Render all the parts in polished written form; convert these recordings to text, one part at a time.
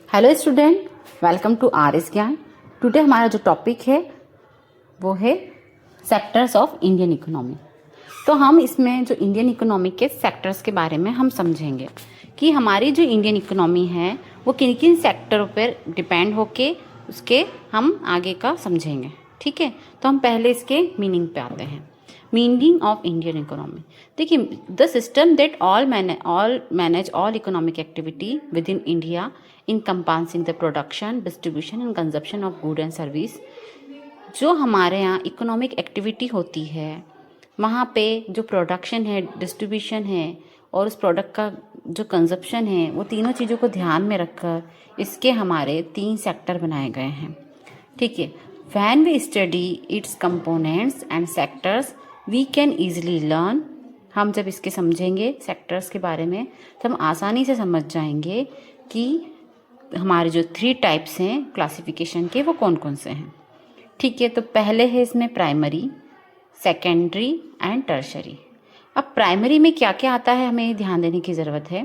Hello student, welcome to R S Gyan. Today हमारा जो topic है वो है सेक्टर्स ऑफ इंडियन इकोनॉमी। तो हम इसमें जो इंडियन इकोनॉमी के सेक्टर्स के बारे में हम समझेंगे कि हमारी जो इंडियन इकोनॉमी है वो किन किन सेक्टरों पर डिपेंड होके उसके हम आगे का समझेंगे। ठीक है, तो हम पहले इसके मीनिंग पे आते हैं। मीनिंग ऑफ इंडियन इकोनॉमी, देखिए, the system that all manage all economic activity with in India encompassing the production, distribution and consumption of good and service। जो हमारे यहाँ इकोनॉमिक एक्टिविटी होती है वहाँ पे जो प्रोडक्शन है, डिस्ट्रीब्यूशन है और उस प्रोडक्ट का जो कंजप्शन है, वो तीनों चीज़ों को ध्यान में रखकर इसके हमारे 3 सेक्टर बनाए गए हैं। ठीक है, when we study its components and sectors we can easily learn. हम जब इसके समझेंगे सेक्टर्स के बारे में तो हम आसानी से समझ जाएंगे कि हमारे जो 3 टाइप्स हैं क्लासिफिकेशन के वो कौन कौन से हैं। ठीक है, तो पहले है इसमें प्राइमरी, सेकेंडरी एंड टर्शरी। अब प्राइमरी में क्या क्या आता है हमें ध्यान देने की ज़रूरत है।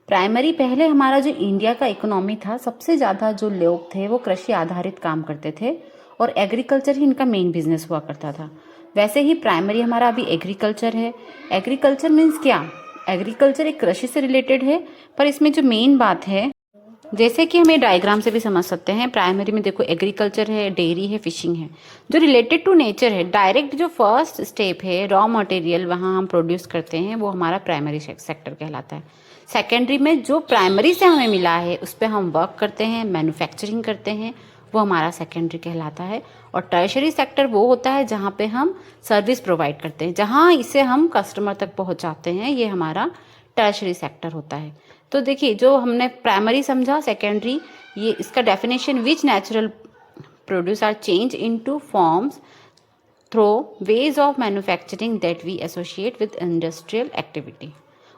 प्राइमरी, पहले हमारा जो इंडिया का इकोनॉमी था, सबसे ज़्यादा जो लोग थे वो कृषि आधारित काम करते थे और एग्रीकल्चर ही इनका मेन बिजनेस हुआ करता था। वैसे ही प्राइमरी हमारा अभी एग्रीकल्चर है। एग्रीकल्चर मीन्स क्या? एग्रीकल्चर एक कृषि से रिलेटेड है, पर इसमें जो मेन बात है, जैसे कि हमें डायग्राम से भी समझ सकते हैं, प्राइमरी में देखो एग्रीकल्चर है, डेयरी है, फिशिंग है, जो रिलेटेड टू नेचर है। डायरेक्ट जो फर्स्ट स्टेप है, रॉ मटेरियल वहाँ हम प्रोड्यूस करते हैं, वो हमारा प्राइमरी सेक्टर कहलाता है। सेकेंडरी में जो प्राइमरी से हमें मिला है उस पर हम वर्क करते हैं, मैन्युफैक्चरिंग करते हैं, वो हमारा सेकेंडरी कहलाता है। और टर्शरी सेक्टर वो होता है जहाँ पे हम सर्विस प्रोवाइड करते हैं, जहाँ इसे हम कस्टमर तक पहुँचाते हैं, ये हमारा टर्शरी सेक्टर होता है। तो देखिए, जो हमने प्राइमरी समझा, सेकेंडरी, ये इसका definition, which natural produce are change into forms through ways of manufacturing that we associate with industrial activity.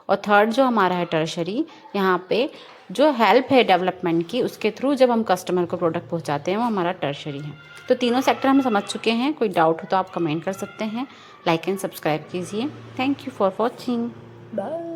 और थर्ड जो हमारा है टर्शरी, यहाँ पे जो हेल्प है डेवलपमेंट की, उसके थ्रू जब हम कस्टमर को प्रोडक्ट पहुँचाते हैं, वो हमारा टर्शरी है। तो तीनों सेक्टर हम समझ चुके हैं। कोई डाउट हो तो आप कमेंट कर सकते हैं। लाइक एंड सब्सक्राइब कीजिए। Thank you for watching. Bye.